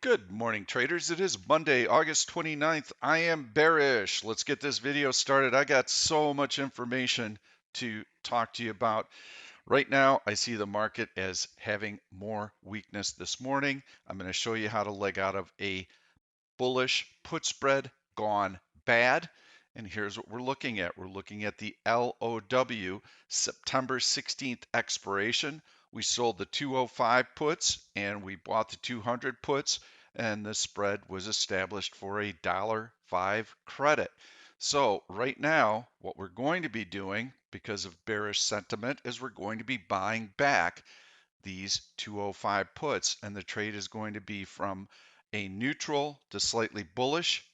Good morning, traders. It is Monday, August 29th. I am bearish. Let's get this video started. I got so much information to talk to you about. Right now, I see the market as having more weakness this morning. I'm going to show you how to leg out of a bullish put spread gone bad. And here's what we're looking at. We're looking at the LOW September 16th expiration. We sold the 205 puts and we bought the 200 puts, and the spread was established for a $5 credit. So right now, what we're going to be doing because of bearish sentiment is we're going to be buying back these 205 puts, and the trade is going to be from a neutral to slightly bullish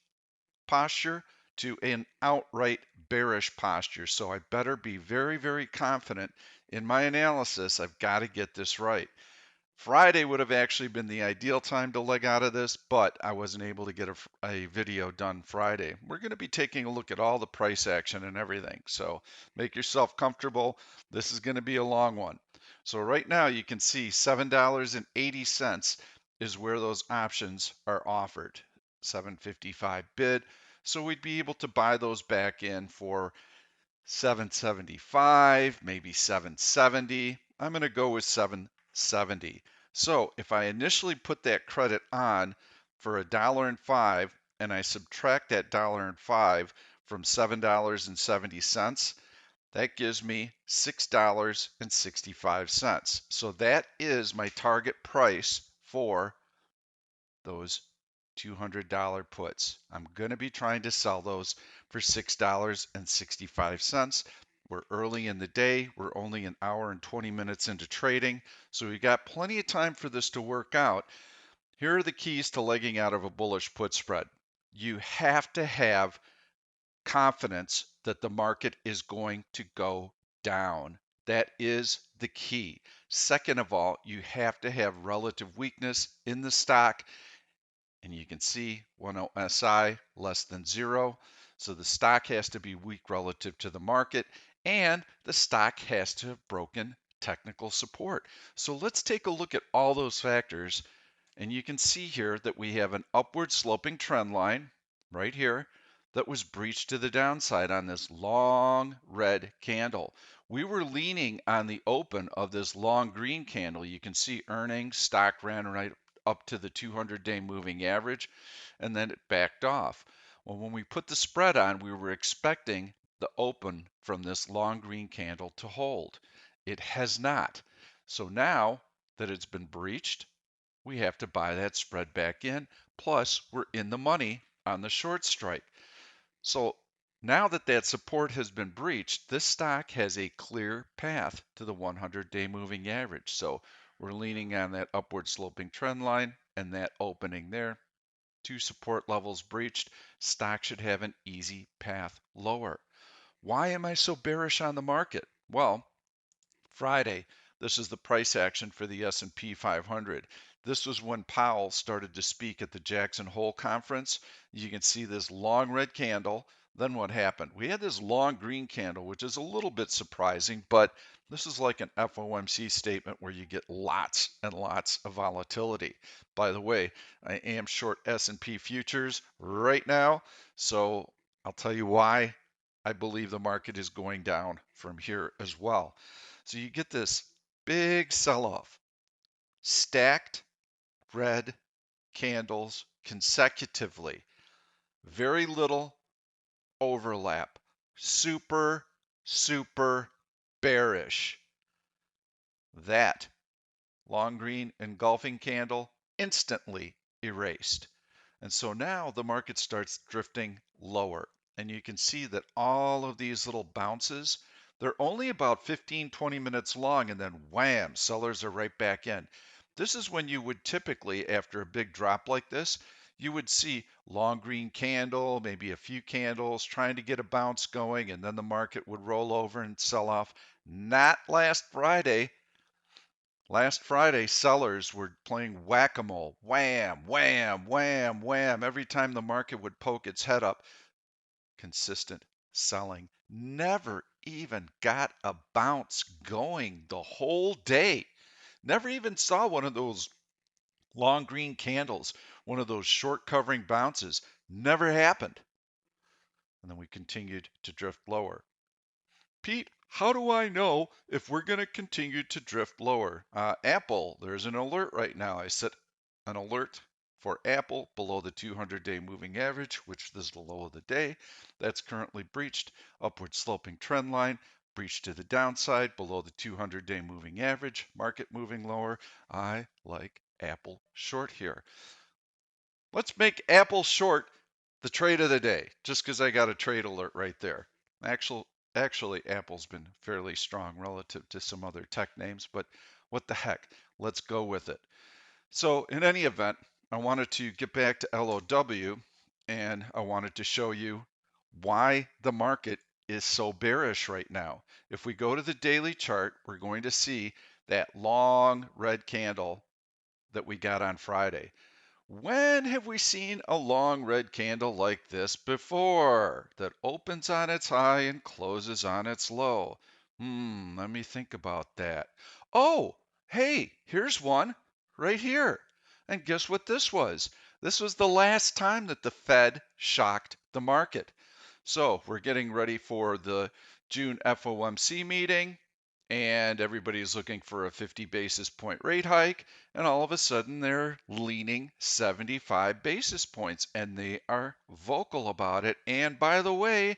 posture to an outright bearish posture. So I better be very, very confident in my analysis. I've got to get this right. Friday would have actually been the ideal time to leg out of this, but I wasn't able to get a video done Friday. We're going to be taking a look at all the price action and everything. So make yourself comfortable. This is going to be a long one. So right now you can see $7.80 is where those options are offered. 755 bid. So we'd be able to buy those back in for 775, maybe 770. I'm going to go with 770. So if I initially put that credit on for $1.05 and I subtract that $1.05 from $7.70, that gives me $6.65. So that is my target price for those $200 puts. I'm going to be trying to sell those for $6.65. We're early in the day. We're only an hour and 20 minutes into trading. So we got plenty of time for this to work out. Here are the keys to legging out of a bullish put spread. You have to have confidence that the market is going to go down. That is the key. Second of all, you have to have relative weakness in the stock, and you can see 10 SI less than 0. So the stock has to be weak relative to the market, and the stock has to have broken technical support. So let's take a look at all those factors, and you can see here that we have an upward sloping trend line right here that was breached to the downside on this long red candle. We were leaning on the open of this long green candle. You can see earnings, stock ran right up to the 200-day moving average, and then it backed off. Well, when we put the spread on, we were expecting the open from this long green candle to hold. It has not. So now that it's been breached, we have to buy that spread back in. Plus, we're in the money on the short strike. So now that that support has been breached, this stock has a clear path to the 100-day moving average. So we're leaning on that upward sloping trend line and that opening there. Two support levels breached. Stock should have an easy path lower. Why am I so bearish on the market? Well, Friday, this is the price action for the S&P 500. This was when Powell started to speak at the Jackson Hole conference. You can see this long red candle. Then what happened? We had this long green candle, which is a little bit surprising, but this is like an FOMC statement where you get lots and lots of volatility. By the way, I am short S&P futures right now, so I'll tell you why I believe the market is going down from here as well. So you get this big sell-off, stacked red candles consecutively, very little overlap, super, super bearish. That long green engulfing candle instantly erased. And so now the market starts drifting lower. And you can see that all of these little bounces, they're only about 15, 20 minutes long, and then wham, sellers are right back in. This is when you would typically, after a big drop like this, you would see long green candle, maybe a few candles trying to get a bounce going, and then the market would roll over and sell off. Not last Friday. Last Friday, sellers were playing whack-a-mole. Wham, wham, wham, wham. Every time the market would poke its head up, consistent selling. Never even got a bounce going the whole day. Never even saw one of those Long green candles, one of those short covering bounces, never happened. And then we continued to drift lower. Pete, how do I know if we're going to continue to drift lower? Apple, there's an alert right now. I set an alert for Apple below the 200-day moving average, which is the low of the day. That's currently breached. Upward sloping trend line, breached to the downside below the 200-day moving average. Market moving lower. I like Apple short here. Let's make Apple short the trade of the day, just because I got a trade alert right there. Actually, Apple's been fairly strong relative to some other tech names, but what the heck? Let's go with it. So in any event, I wanted to get back to LOW, and I wanted to show you why the market is so bearish right now. If we go to the daily chart, we're going to see that long red candle that we got on Friday. When have we seen a long red candle like this before that opens on its high and closes on its low? Let me think about that. Oh, hey, here's one right here. And guess what this was? This was the last time that the Fed shocked the market. So we're getting ready for the June FOMC meeting, and everybody's looking for a 50 basis point rate hike, and all of a sudden they're leaning 75 basis points, and they are vocal about it. And by the way,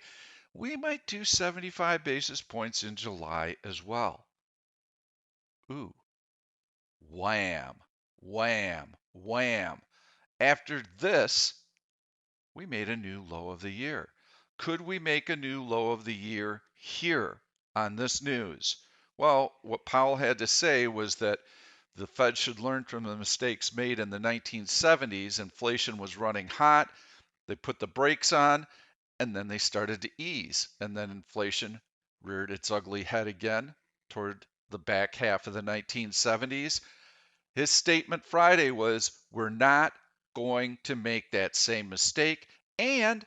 we might do 75 basis points in July as well. Ooh, wham, wham, wham. After this, we made a new low of the year. Could we make a new low of the year here on this news? Well, what Powell had to say was that the Fed should learn from the mistakes made in the 1970s. Inflation was running hot. They put the brakes on, and then they started to ease. And then inflation reared its ugly head again toward the back half of the 1970s. His statement Friday was, we're not going to make that same mistake, and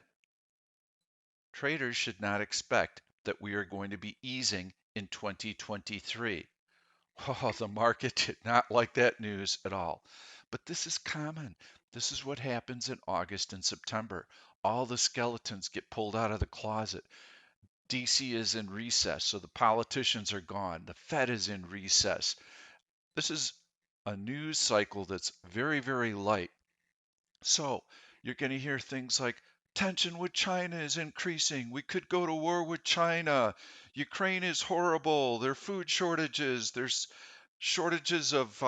traders should not expect that we are going to be easing in 2023. Oh, the market did not like that news at all. But this is common. This is what happens in August and September. All the skeletons get pulled out of the closet. DC is in recess, so the politicians are gone. The Fed is in recess. This is a news cycle that's very, very light. So you're going to hear things like tension with China is increasing. We could go to war with China. Ukraine is horrible. There are food shortages. There's shortages of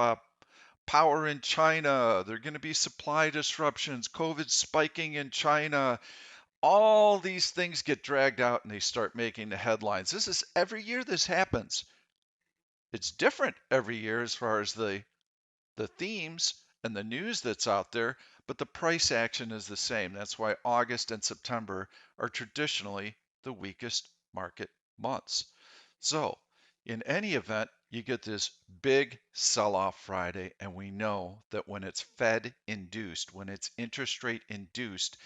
power in China. There are going to be supply disruptions. COVID spiking in China. All these things get dragged out and they start making the headlines. This is every year this happens. It's different every year as far as the themes and the news that's out there, but the price action is the same. That's why August and September are traditionally the weakest market months. So, in any event, you get this big sell off Friday, and we know that when it's Fed induced, when it's interest rate induced,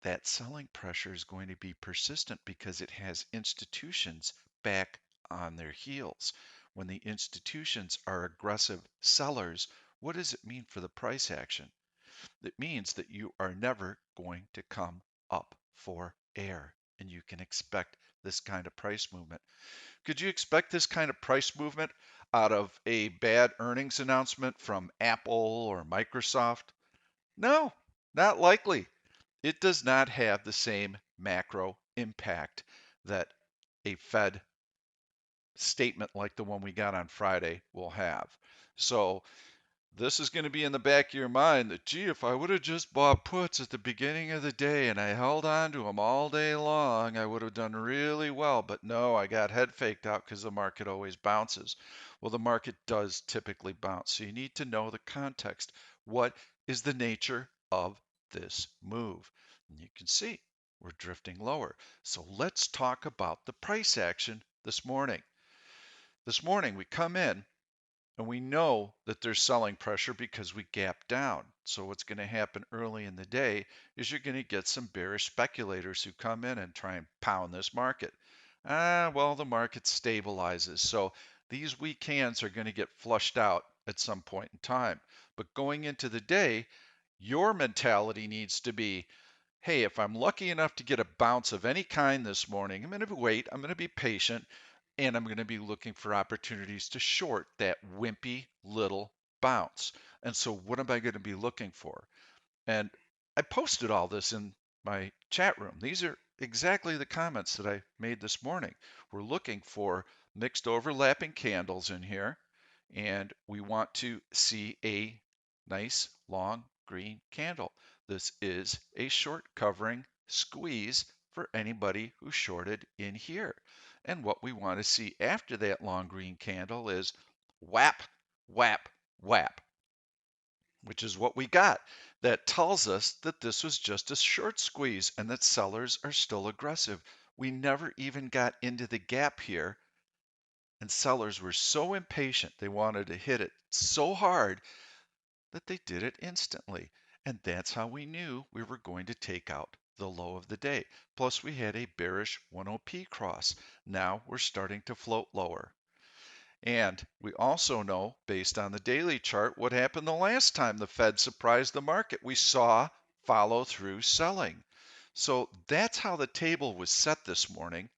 that selling pressure is going to be persistent because it has institutions back on their heels. When the institutions are aggressive sellers, what does it mean for the price action? It means that you are never going to come up for air, and you can expect this kind of price movement. Could you expect this kind of price movement out of a bad earnings announcement from Apple or Microsoft? No, not likely. It does not have the same macro impact that a Fed statement like the one we got on Friday will have. So this is going to be in the back of your mind that, gee, if I would have just bought puts at the beginning of the day and I held on to them all day long, I would have done really well. But no, I got head faked out because the market always bounces. Well, the market does typically bounce. So you need to know the context. What is the nature of this move? And you can see we're drifting lower. So let's talk about the price action this morning. This morning we come in and we know that there's selling pressure because we gap down. So what's going to happen early in the day is you're going to get some bearish speculators who come in and try and pound this market. Well, the market stabilizes. So these weak hands are going to get flushed out at some point in time. But going into the day, your mentality needs to be, hey, if I'm lucky enough to get a bounce of any kind this morning, I'm going to wait, I'm going to be patient, and I'm going to be looking for opportunities to short that wimpy little bounce. And so, what am I going to be looking for? And I posted all this in my chat room. These are exactly the comments that I made this morning. We're looking for mixed overlapping candles in here, and we want to see a nice long green candle. This is a short covering squeeze for anybody who shorted in here. And what we want to see after that long green candle is whap, whap, whap, which is what we got. That tells us that this was just a short squeeze and that sellers are still aggressive. We never even got into the gap here, and sellers were so impatient. They wanted to hit it so hard that they did it instantly. And that's how we knew we were going to take out the low of the day. Plus, we had a bearish 10P cross. Now we're starting to float lower. And we also know, based on the daily chart, what happened the last time the Fed surprised the market. We saw follow through selling. So that's how the table was set this morning.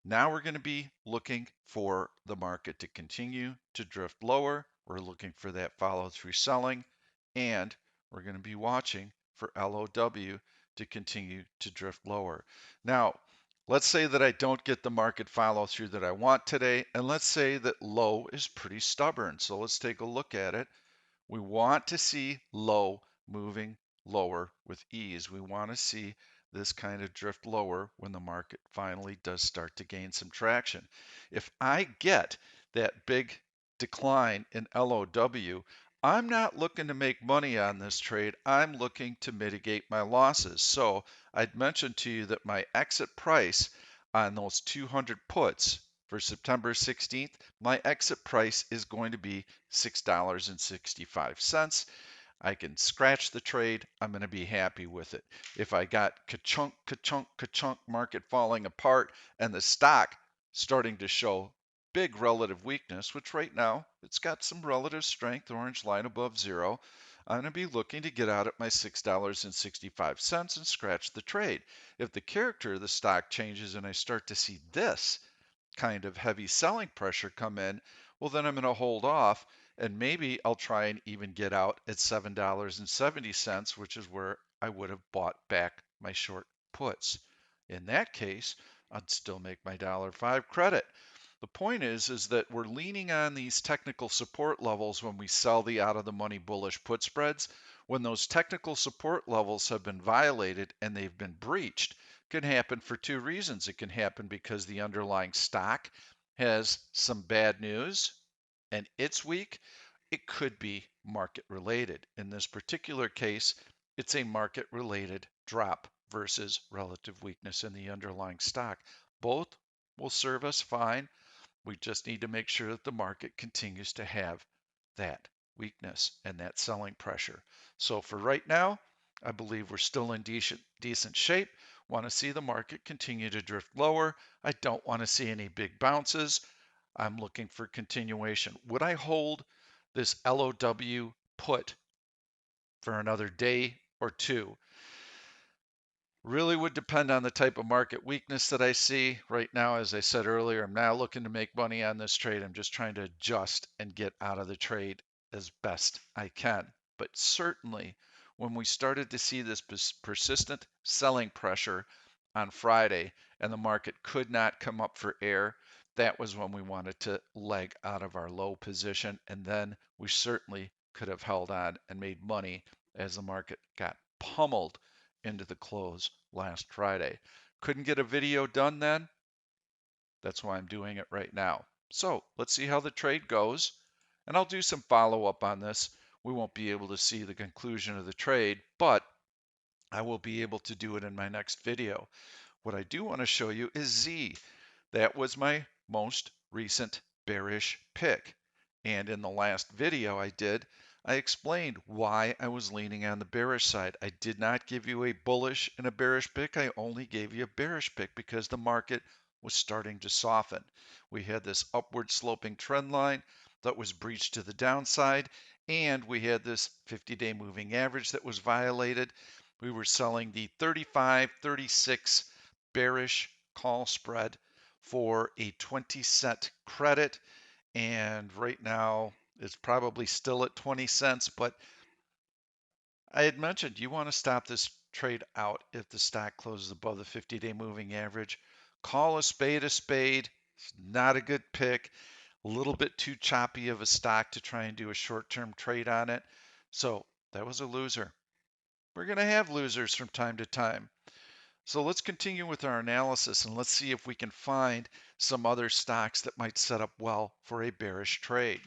Now we're going to be looking for the market to continue to drift lower. We're looking for that follow through selling, and we're going to be watching for LOW to continue to drift lower. Now, let's say that I don't get the market follow through that I want today, and let's say that low is pretty stubborn. So let's take a look at it. We want to see low moving lower with ease. We want to see this kind of drift lower when the market finally does start to gain some traction. If I get that big decline in LOW, I'm not looking to make money on this trade. I'm looking to mitigate my losses. So I'd mentioned to you that my exit price on those 200 puts for September 16th, my exit price is going to be $6.65. I can scratch the trade. I'm going to be happy with it. If I got ka-chunk, ka-chunk, ka-chunk market falling apart and the stock starting to show big relative weakness, which right now it's got some relative strength, orange line above zero, I'm going to be looking to get out at my $6.65 and scratch the trade. If the character of the stock changes and I start to see this kind of heavy selling pressure come in, well, then I'm going to hold off and maybe I'll try and even get out at $7.70, which is where I would have bought back my short puts. In that case, I'd still make my $1.05 credit. The point is that we're leaning on these technical support levels when we sell the out of the money bullish put spreads. When those technical support levels have been violated and they've been breached, can happen for two reasons. It can happen because the underlying stock has some bad news and it's weak. It could be market related. In this particular case, it's a market related drop versus relative weakness in the underlying stock. Both will serve us fine. We just need to make sure that the market continues to have that weakness and that selling pressure. So for right now, I believe we're still in decent shape. Want to see the market continue to drift lower. I don't want to see any big bounces. I'm looking for continuation. Would I hold this LOW put for another day or two? Really would depend on the type of market weakness that I see. Right now, as I said earlier, I'm now looking to make money on this trade. I'm just trying to adjust and get out of the trade as best I can. But certainly, when we started to see this persistent selling pressure on Friday and the market could not come up for air, that was when we wanted to leg out of our low position. And then we certainly could have held on and made money as the market got pummeled into the close last Friday. Couldn't get a video done then. That's why I'm doing it right now. So let's see how the trade goes. And I'll do some follow up on this. We won't be able to see the conclusion of the trade, but I will be able to do it in my next video. What I do want to show you is Z. That was my most recent bearish pick. And in the last video I did, I explained why I was leaning on the bearish side. I did not give you a bullish and a bearish pick. I only gave you a bearish pick because the market was starting to soften. We had this upward sloping trend line. that was breached to the downside, and we had this 50-day moving average that was violated. We were selling the 35-36 bearish call spread for a 20-cent credit, and right now it's probably still at 20 cents, but I had mentioned you want to stop this trade out if the stock closes above the 50-day moving average. Call a spade a spade. It's not a good pick. A little bit too choppy of a stock to try and do a short-term trade on it. So that was a loser. We're going to have losers from time to time. So let's continue with our analysis and let's see if we can find some other stocks that might set up well for a bearish trade.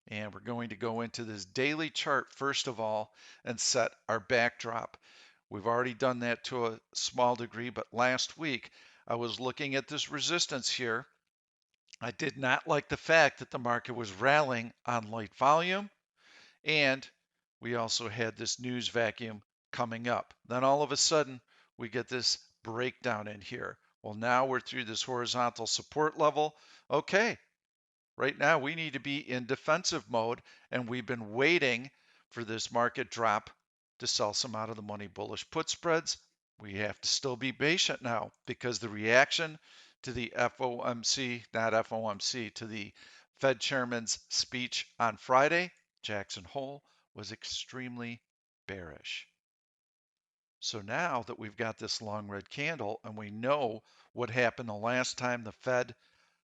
And we're going to go into this daily chart first of all and set our backdrop. We've already done that to a small degree, but last week I was looking at this resistance here. I did not like the fact that the market was rallying on light volume, and we also had this news vacuum coming up. Then all of a sudden, we get this breakdown in here. Well, now we're through this horizontal support level. Okay, right now we need to be in defensive mode, and we've been waiting for this market drop to sell some out of the money bullish put spreads. We have to still be patient now because the reaction to the FOMC, not FOMC, to the Fed chairman's speech on Friday, Jackson Hole, was extremely bearish. So now that we've got this long red candle and we know what happened the last time the Fed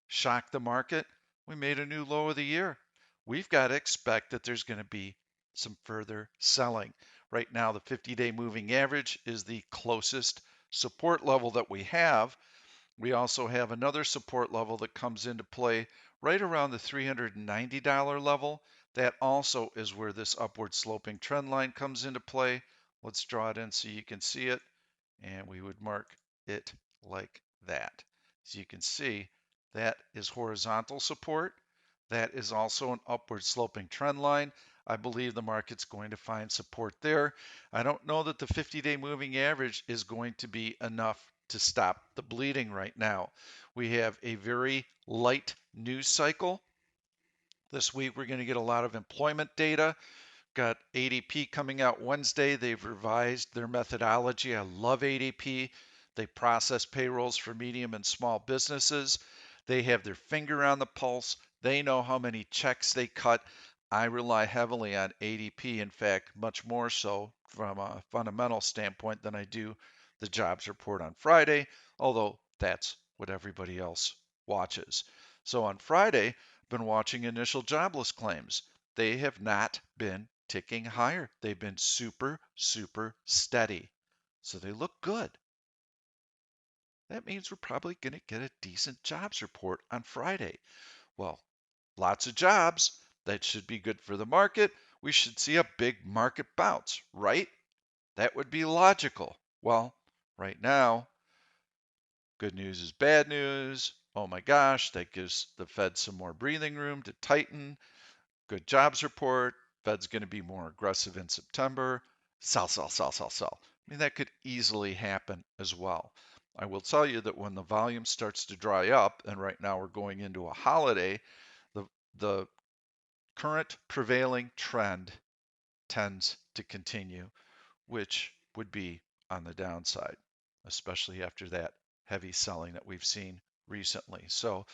shocked the market, we made a new low of the year. We've got to expect that there's going to be some further selling. Right now, the 50-day moving average is the closest support level that we have. We also have another support level that comes into play right around the $390 level. That also is where this upward sloping trend line comes into play. Let's draw it in so you can see it, and we would mark it like that. As you can see, that is horizontal support. That is also an upward sloping trend line. I believe the market's going to find support there. I don't know that the 50-day moving average is going to be enough to stop the bleeding right now. We have a very light news cycle. This week we're going to get a lot of employment data. Got ADP coming out Wednesday. They've revised their methodology. I love ADP. They process payrolls for medium and small businesses. They have their finger on the pulse. They know how many checks they cut. I rely heavily on ADP, in fact, much more so from a fundamental standpoint than I do the jobs report on Friday, although that's what everybody else watches. So on Friday, I've been watching initial jobless claims. They have not been ticking higher. They've been super, super steady. So they look good. That means we're probably going to get a decent jobs report on Friday. Well, lots of jobs. That should be good for the market. We should see a big market bounce, right? That would be logical. Well, right now, good news is bad news. Oh my gosh, that gives the Fed some more breathing room to tighten. Good jobs report. Fed's going to be more aggressive in September. Sell, sell, sell, sell, sell. I mean, that could easily happen as well. I will tell you that when the volume starts to dry up, and right now we're going into a holiday, the current prevailing trend tends to continue, which would be on the downside, especially after that heavy selling that we've seen recently. So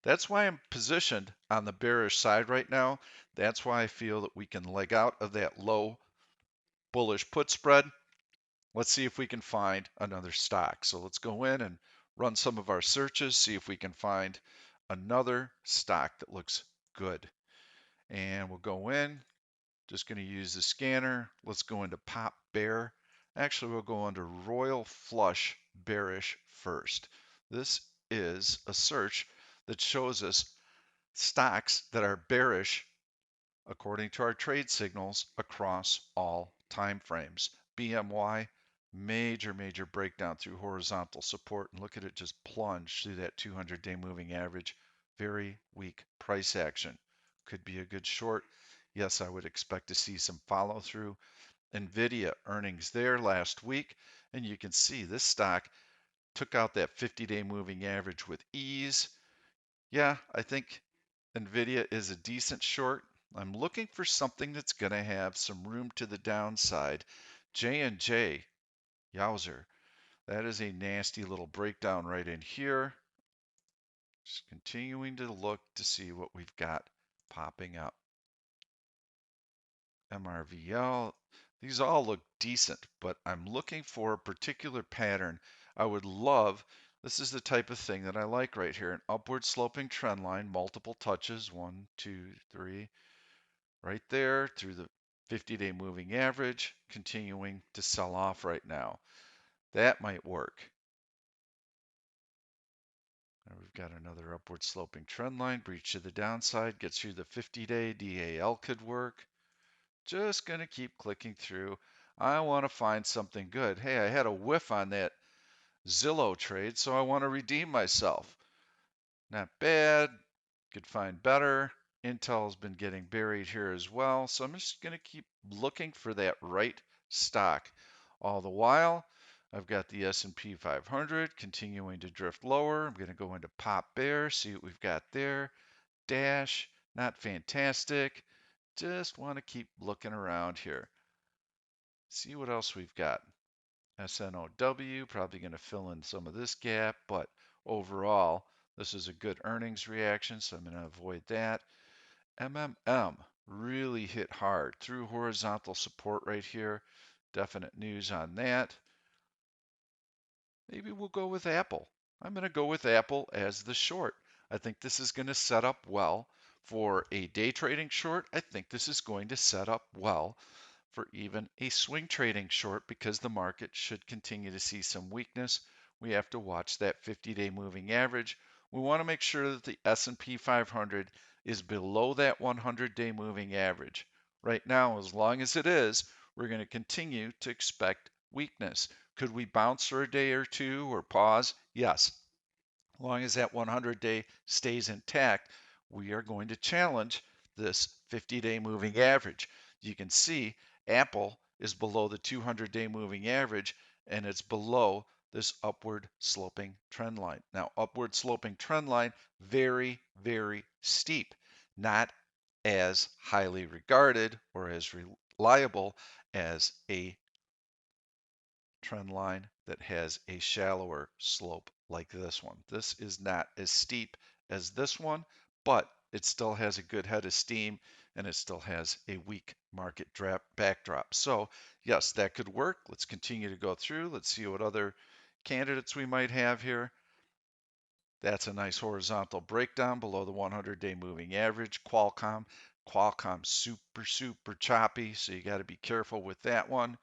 that's why I'm positioned on the bearish side right now. That's why I feel that we can leg out of that low bullish put spread. Let's see if we can find another stock. So let's go in and run some of our searches, see if we can find another stock that looks good. And we'll go in, just going to use the scanner. Let's go into Pop Bear. Actually, we'll go under Royal Flush Bearish first. This is a search that shows us stocks that are bearish according to our trade signals across all time frames. BMY, major breakdown through horizontal support, and look at it just plunge through that 200-day moving average. Very weak price action. Could be a good short. Yes, I would expect to see some follow through. Nvidia earnings there last week, and you can see this stock took out that 50-day moving average with ease. Yeah, I think NVIDIA is a decent short. I'm looking for something that's going to have some room to the downside. J&J, yowzer. That is a nasty little breakdown right in here. Just continuing to look to see what we've got popping up. MRVL, these all look decent, but I'm looking for a particular pattern. I would love, this is the type of thing that I like right here, an upward sloping trend line, multiple touches, 1, 2, 3, right there through the 50-day moving average, continuing to sell off right now. That might work. And we've got another upward sloping trend line, breach to the downside, gets through the 50-day, DAL could work. Just going to keep clicking through. I want to find something good. Hey, I had a whiff on that Zillow trade, so I want to redeem myself. Not bad. Could find better. Intel's been getting buried here as well, so I'm just going to keep looking for that right stock. All the while, I've got the S&P 500 continuing to drift lower. I'm going to go into Pop Bear, see what we've got there. Dash, not fantastic. Just want to keep looking around here. See what else we've got. SNOW, probably going to fill in some of this gap, but overall, this is a good earnings reaction, so I'm going to avoid that. MMM really hit hard through horizontal support right here. Definite news on that. Maybe we'll go with Apple. I'm going to go with Apple as the short. I think this is going to set up well for a day trading short. I think this is going to set up well for even a swing trading short because the market should continue to see some weakness. We have to watch that 50-day moving average. We want to make sure that the S&P 500 is below that 100-day moving average. Right now, as long as it is, we're going to continue to expect weakness. Could we bounce for a day or two or pause? Yes. As long as that 100-day stays intact, we are going to challenge this 50-day moving average. You can see Apple is below the 200-day moving average, and it's below this upward sloping trend line. Now, upward sloping trend line, very, very steep, not as highly regarded or as reliable as a trend line that has a shallower slope like this one. This is not as steep as this one, but it still has a good head of steam and it still has a weak market backdrop. So yes, that could work. Let's continue to go through. Let's see what other candidates we might have here. That's a nice horizontal breakdown below the 100-day moving average. Qualcomm super, super choppy, so you got to be careful with that one.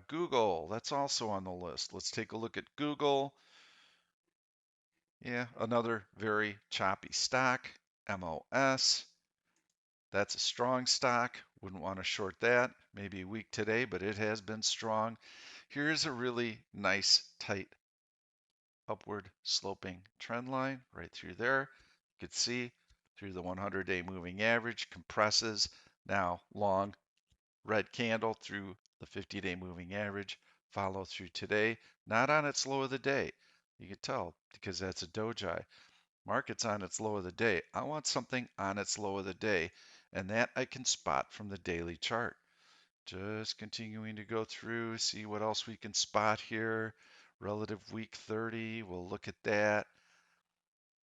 Google, that's also on the list. Let's take a look at Google. Yeah, another very choppy stock. MOS, that's a strong stock. Wouldn't want to short that. Maybe weak today, but it has been strong. Here's a really nice, tight, upward sloping trend line right through there. You could see through the 100-day moving average, compresses, now long red candle through the 50-day moving average, follow through today, not on its low of the day. You can tell because that's a doji. Market's on its low of the day. I want something on its low of the day, and that I can spot from the daily chart. Just continuing to go through, see what else we can spot here. Relative week 30, we'll look at that.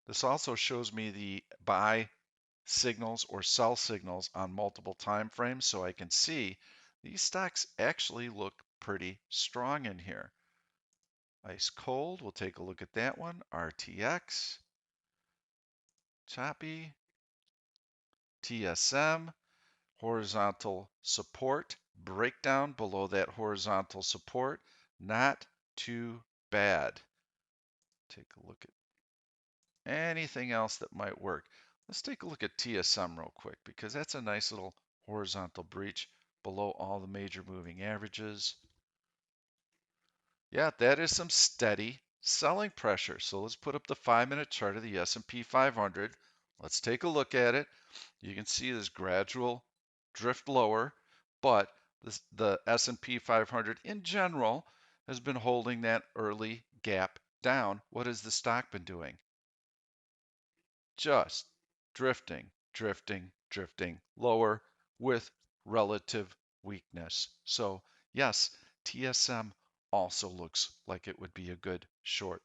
This also shows me the buy signals or sell signals on multiple time frames, so I can see these stocks actually look pretty strong in here. Ice cold, we'll take a look at that one. RTX, choppy. TSM, horizontal support, breakdown below that horizontal support, not too bad. Take a look at anything else that might work. Let's take a look at TSM real quick because that's a nice little horizontal breach below all the major moving averages. Yeah, that is some steady selling pressure. So let's put up the 5-minute chart of the S&P 500. Let's take a look at it. You can see this gradual drift lower, but the S&P 500 in general has been holding that early gap down. What has the stock been doing? Just drifting, drifting, drifting lower with relative weakness. So yes, TSM also looks like it would be a good short.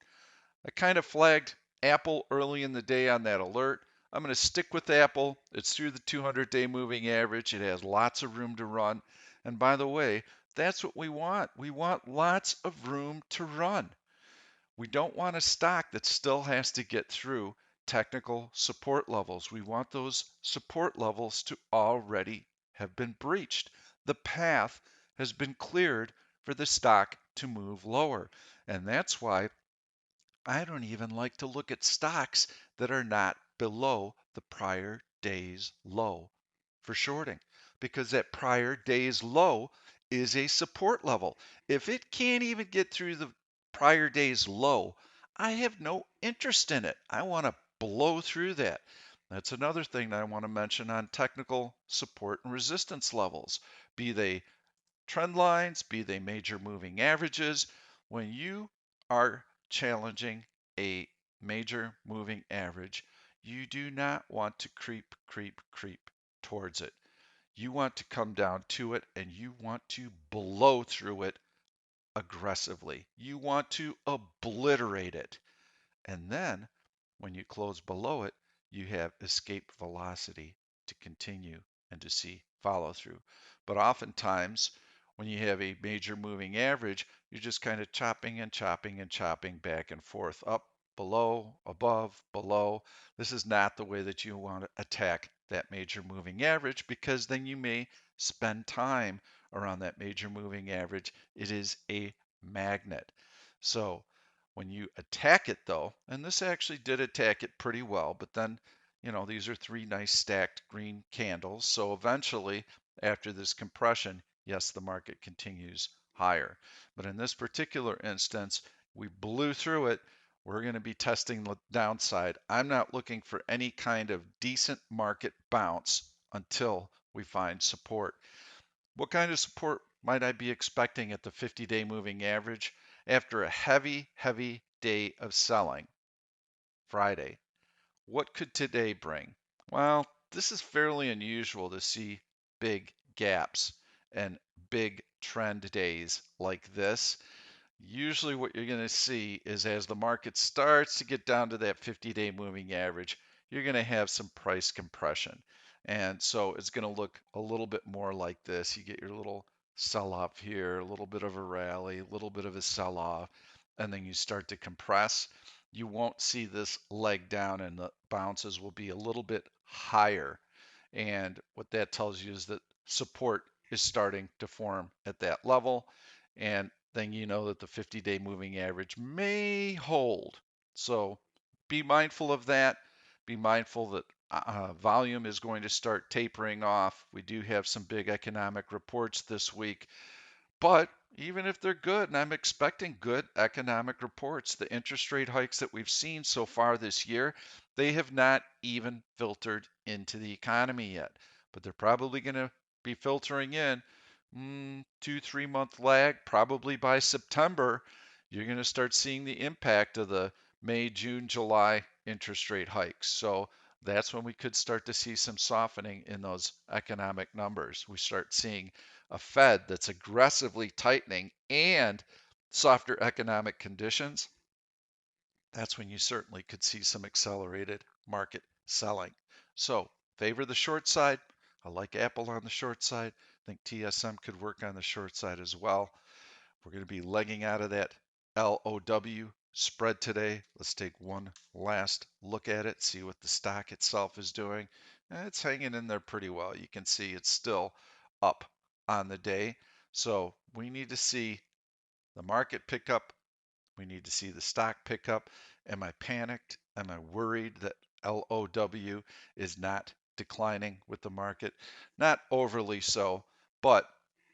I kind of flagged Apple early in the day on that alert. I'm going to stick with Apple. It's through the 200-day moving average. It has lots of room to run. And by the way, that's what we want. We want lots of room to run. We don't want a stock that still has to get through technical support levels. We want those support levels to already have been breached. The path has been cleared for the stock to move lower. And that's why I don't even like to look at stocks that are not below the prior day's low for shorting, because that prior day's low is a support level. If it can't even get through the prior day's low, I have no interest in it. I want to blow through that. That's another thing that I want to mention on technical support and resistance levels, be they trend lines, be they major moving averages. When you are challenging a major moving average, you do not want to creep, creep, creep towards it. You want to come down to it and you want to blow through it aggressively. You want to obliterate it. And then when you close below it, you have escape velocity to continue and to see follow through. But oftentimes, when you have a major moving average, you're just kind of chopping and chopping and chopping back and forth, up, below, above, below. This is not the way that you want to attack that major moving average, because then you may spend time around that major moving average. It is a magnet. So when you attack it though, and this actually did attack it pretty well, but then, these are three nice stacked green candles. So eventually, after this compression, yes, the market continues higher. But in this particular instance, we blew through it. We're going to be testing the downside. I'm not looking for any kind of decent market bounce until we find support. What kind of support might I be expecting at the 50-day moving average after a heavy, heavy day of selling Friday? What could today bring? Well, this is fairly unusual to see big gaps and big trend days like this. Usually what you're going to see is as the market starts to get down to that 50-day moving average, you're going to have some price compression. And so it's going to look a little bit more like this. You get your little sell-off here, a little bit of a rally, a little bit of a sell-off, and then you start to compress. You won't see this leg down, and the bounces will be a little bit higher. And what that tells you is that support is starting to form at that level. And then you know that the 50-day moving average may hold. So be mindful of that. Be mindful that volume is going to start tapering off. We do have some big economic reports this week. But even if they're good, and I'm expecting good economic reports, the interest rate hikes that we've seen so far this year, they have not even filtered into the economy yet. But they're probably going to be filtering in 2, 3 month lag. Probably by September, you're going to start seeing the impact of the May, June, July interest rate hikes. So that's when we could start to see some softening in those economic numbers. We start seeing a Fed that's aggressively tightening and softer economic conditions. That's when you certainly could see some accelerated market selling. So favor the short side. I like Apple on the short side. I think TSM could work on the short side as well. We're going to be legging out of that LOW spread today. Let's take one last look at it, see what the stock itself is doing. It's hanging in there pretty well. You can see it's still up on the day. So we need to see the market pick up. We need to see the stock pick up. Am I panicked? Am I worried that LOW is not declining with the market? Not overly so, but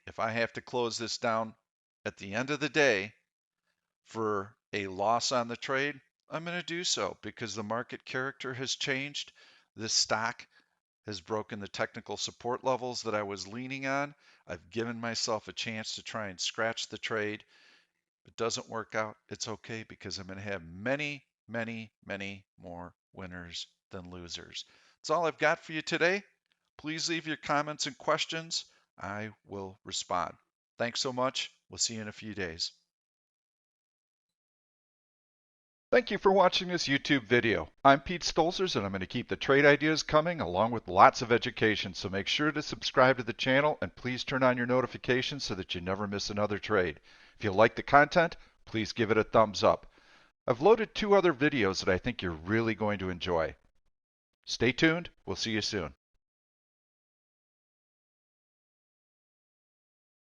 if I have to close this down at the end of the day for a loss on the trade, I'm going to do so because the market character has changed. This stock has broken the technical support levels that I was leaning on. I've given myself a chance to try and scratch the trade. If it doesn't work out, it's okay because I'm going to have many, many, many more winners than losers. That's all I've got for you today. Please leave your comments and questions. I will respond. Thanks so much. We'll see you in a few days. Thank you for watching this YouTube video. I'm Pete Stolzers, and I'm going to keep the trade ideas coming along with lots of education, so make sure to subscribe to the channel and please turn on your notifications so that you never miss another trade. If you like the content, please give it a thumbs up. I've loaded 2 other videos that I think you're really going to enjoy. Stay tuned. We'll see you soon.